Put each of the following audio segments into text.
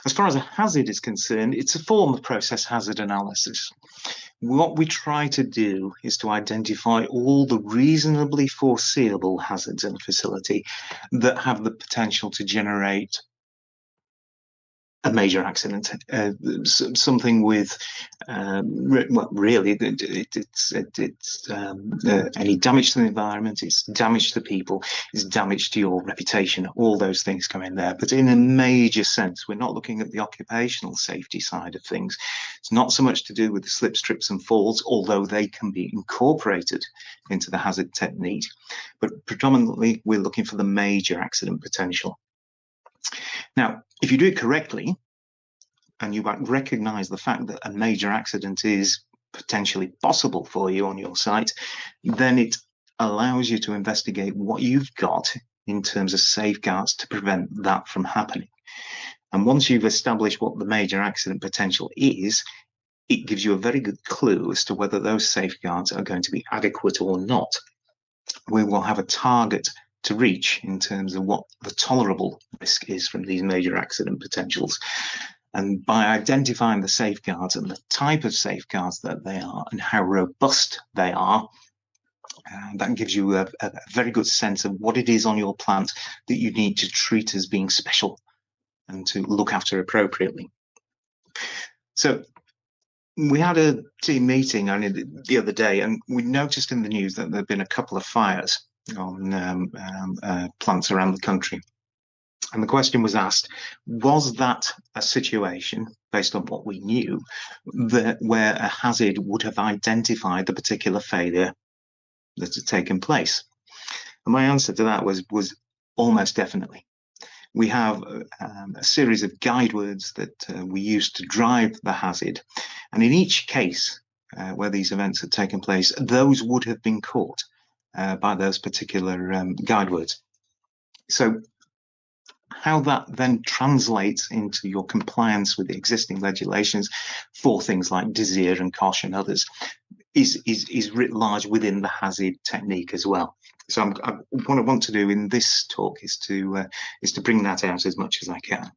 As far as a hazard is concerned, it's a form of process hazard analysis. What we try to do is to identify all the reasonably foreseeable hazards in a facility that have the potential to generate a major accident, something with, well, really, it's any damage to the environment, it's damage to people, it's damage to your reputation, all those things come in there. But in a major sense, we're not looking at the occupational safety side of things. It's not so much to do with the slips, trips and falls, although they can be incorporated into the hazard technique. But predominantly, we're looking for the major accident potential. Now, if you do it correctly, and you recognize the fact that a major accident is potentially possible for you on your site, then it allows you to investigate what you've got in terms of safeguards to prevent that from happening. And once you've established what the major accident potential is, it gives you a very good clue as to whether those safeguards are going to be adequate or not. We will have a target to reach in terms of what the tolerable risk is from these major accident potentials. And by identifying the safeguards and the type of safeguards that they are and how robust they are, that gives you a very good sense of what it is on your plant that you need to treat as being special and to look after appropriately. So we had a team meeting only the other day, and we noticed in the news that there have been a couple of fires on plants around the country. And the question was asked, was that a situation, based on what we knew, that where a hazard would have identified the particular failure that had taken place? And my answer to that was almost definitely. We have a series of guide words that we use to drive the hazard. And in each case where these events had taken place, those would have been caught by those particular guide words. So how that then translates into your compliance with the existing legislations for things like DSEAR and COSH and others is writ large within the hazard technique as well. So what I want to do in this talk is to bring that out as much as I can.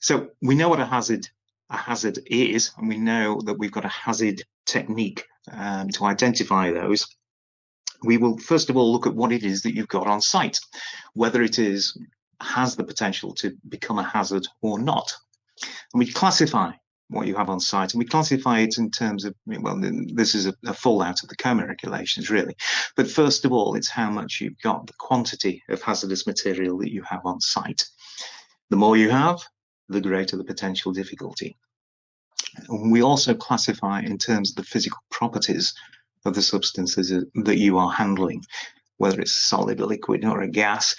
So we know what a hazard is, and we know that we've got a hazard technique to identify those. We will first of all look at what it is that you've got on site, whether it has the potential to become a hazard or not. And we classify what you have on site, and we classify it in terms of, well, this is a fallout of the COMA regulations, really. But first of all, it's how much you've got, the quantity of hazardous material that you have on site. The more you have, the greater the potential difficulty. And we also classify in terms of the physical properties of the substances that you are handling, whether it's solid, a liquid, or a gas,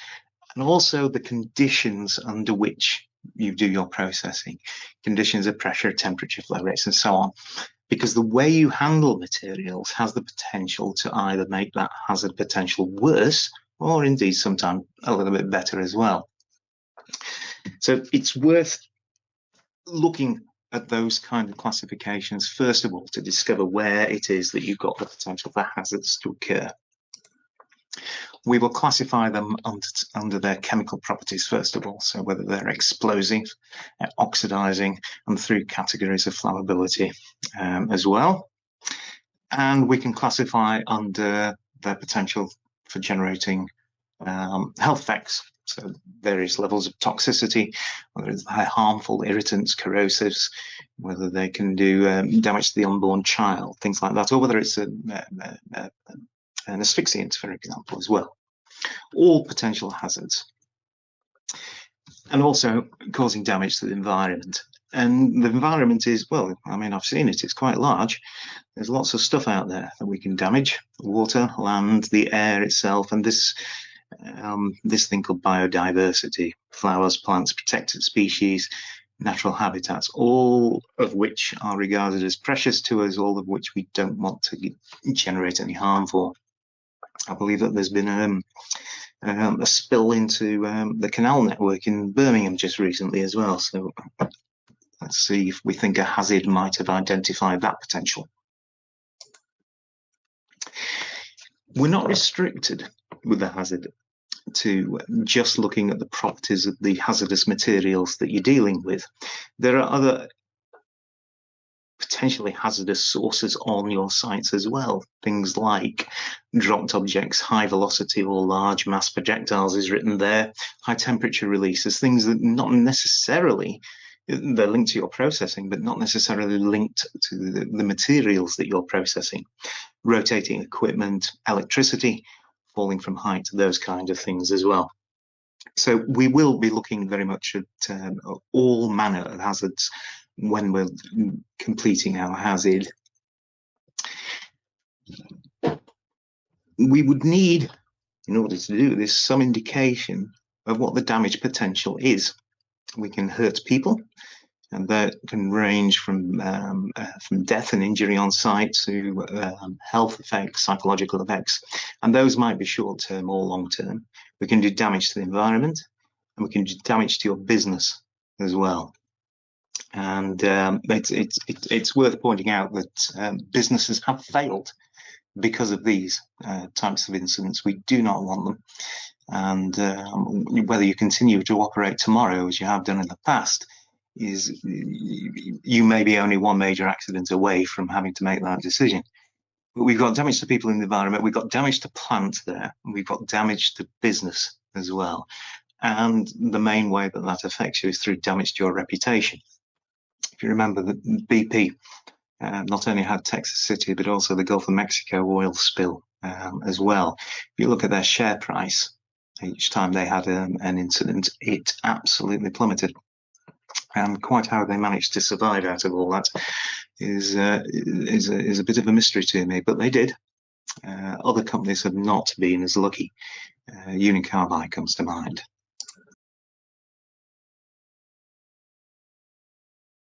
and also the conditions under which you do your processing, conditions of pressure, temperature, flow rates, and so on. Because the way you handle materials has the potential to either make that hazard potential worse, or indeed sometimes a little bit better as well. So it's worth looking at those kind of classifications, first of all, to discover where it is that you've got the potential for hazards to occur. We will classify them under their chemical properties, first of all, so whether they're explosive, oxidizing, and through categories of flammability as well. And we can classify under their potential for generating health effects, so various levels of toxicity, whether it's harmful irritants, corrosives, whether they can do damage to the unborn child, things like that, or whether it's an asphyxiant, for example, as well. All potential hazards. And also causing damage to the environment. And the environment is, well, I mean, I've seen it, it's quite large. There's lots of stuff out there that we can damage: water, land, the air itself, and this thing called biodiversity, flowers, plants, protected species, natural habitats, all of which are regarded as precious to us, all of which we don't want to generate any harm for. I believe that there's been a spill into the canal network in Birmingham just recently as well. So let's see if we think a hazard might have identified that potential. We're not restricted with the hazard to just looking at the properties of the hazardous materials that you're dealing with. There are other potentially hazardous sources on your sites as well. Things like dropped objects, high velocity or large mass projectiles is written there, high temperature releases, things that not necessarily, they're linked to your processing, but not necessarily linked to the materials that you're processing. Rotating equipment, electricity, falling from height, those kind of things as well. So we will be looking very much at all manner of hazards when we're completing our hazard. We would need, in order to do this, some indication of what the damage potential is. We can hurt people, and that can range from death and injury on site to health effects, psychological effects, and those might be short-term or long-term. We can do damage to the environment, and we can do damage to your business as well. And it's worth pointing out that businesses have failed because of these types of incidents. We do not want them. And whether you continue to operate tomorrow as you have done in the past, is you may be only one major accident away from having to make that decision. But we've got damage to people in the environment, we've got damage to plant there, and we've got damage to business as well. And the main way that that affects you is through damage to your reputation. If you remember that BP not only had Texas City, but also the Gulf of Mexico oil spill as well. If you look at their share price, each time they had an incident, it absolutely plummeted. And quite how they managed to survive out of all that is a bit of a mystery to me, but they did. Other companies have not been as lucky. Union Carbide comes to mind.